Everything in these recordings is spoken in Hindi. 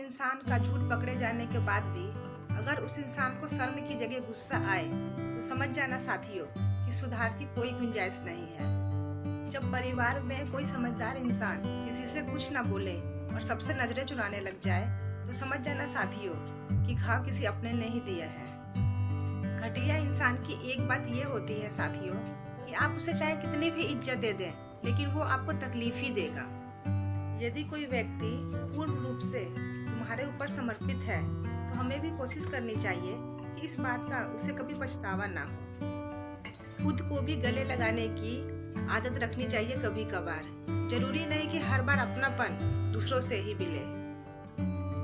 इंसान का झूठ पकड़े जाने के बाद भी अगर उस इंसान को शर्म की जगह गुस्सा आए तो समझ जाना साथियों कि सुधार की कोई गुंजाइश नहीं है। जब परिवार में कोई समझदार इंसान किसी से कुछ ना बोले और सबसे नजरें चुराने लग जाए तो समझ जाना साथियों कि घाव किसी अपने ने ही दिया है। घटिया इंसान की एक बात ये होती है साथियों कि आप उसे चाहे कितनी भी इज्जत दे दें लेकिन वो आपको तकलीफ ही देगा। यदि कोई व्यक्ति पूर्ण रूप से तुम्हारे ऊपर समर्पित है तो हमें भी कोशिश करनी चाहिए कि इस बात का उसे कभी पछतावा ना हो। खुद को भी गले लगाने की आदत रखनी चाहिए कभी कभार। जरूरी नहीं कि हर बार अपनापन दूसरों से ही मिले।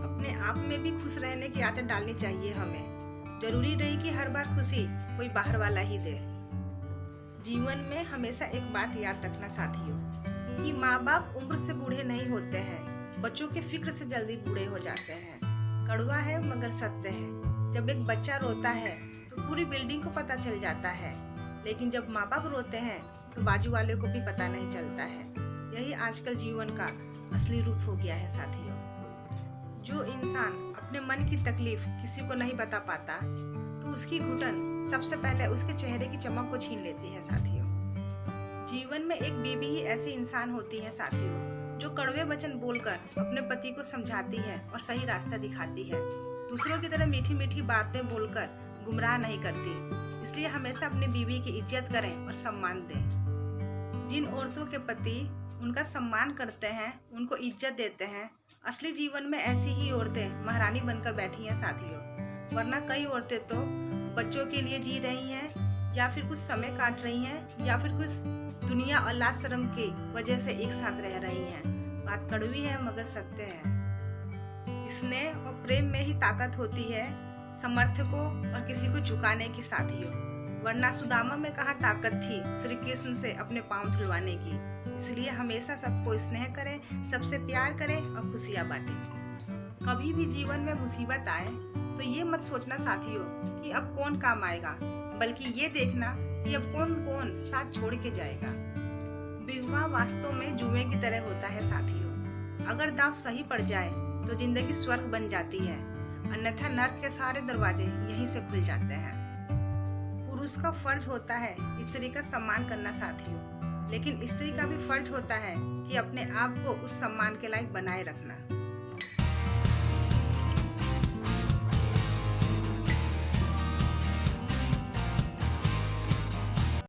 अपने आप में भी खुश रहने की आदत डालनी चाहिए हमें। जरूरी नहीं कि हर बार खुशी कोई बाहर वाला ही दे। जीवन में हमेशा एक बात याद रखना साथियों कि माँ बाप उम्र से बूढ़े नहीं होते हैं, बच्चों के फिक्र से जल्दी बूढ़े हो जाते हैं। कड़वा है मगर सत्य है। जब एक बच्चा रोता है तो पूरी बिल्डिंग को पता चल जाता है, लेकिन जब माँ बाप रोते हैं तो बाजू वाले को भी पता नहीं चलता है। यही आजकल जीवन का असली रूप हो गया है साथियों। जो इंसान अपने मन की तकलीफ किसी को नहीं बता पाता तो उसकी घुटन सबसे पहले उसके चेहरे की चमक को छीन लेती है साथियों। जीवन में एक बीवी ही ऐसी इंसान होती है साथियों जो कड़वे वचन बोलकर अपने पति को समझाती है और सही रास्ता दिखाती है। दूसरों की तरह मीठी मीठी बातें बोलकर गुमराह नहीं करती। इसलिए हमेशा अपनी बीवी की इज्जत करें और सम्मान दें। जिन औरतों के पति उनका सम्मान करते हैं, उनको इज्जत देते हैं, असली जीवन में ऐसी ही औरतें महारानी बनकर बैठी हैं साथियों। वरना कई औरतें तो बच्चों के लिए जी रही हैं या फिर कुछ समय काट रही हैं या फिर कुछ दुनिया और लाज शर्म की वजह से एक साथ रह रही हैं। बात कड़वी है मगर सत्य है। स्नेह और प्रेम में ही ताकत होती है समर्थ को और किसी को झुकाने की साथियों। वरना सुदामा में कहाँ ताकत थी श्री कृष्ण से अपने पांव धुलवाने की। इसलिए हमेशा सबको स्नेह करें, सबसे प्यार करें और खुशियाँ बांटें। कभी भी जीवन में मुसीबत आए तो ये मत सोचना साथियों कि अब कौन काम आएगा, बल्कि ये देखना कि अब कौन कौन साथ छोड़ के जाएगा। विवाह वास्तव में जुए की तरह होता है साथियों। अगर दाव सही पड़ जाए तो जिंदगी स्वर्ग बन जाती है, अन्यथा नर्क के सारे दरवाजे यहीं से खुल जाते हैं। पुरुष का फर्ज होता है स्त्री का सम्मान करना साथियों, लेकिन स्त्री का भी फर्ज होता है कि अपने आप को उस सम्मान के लायक बनाए रखना।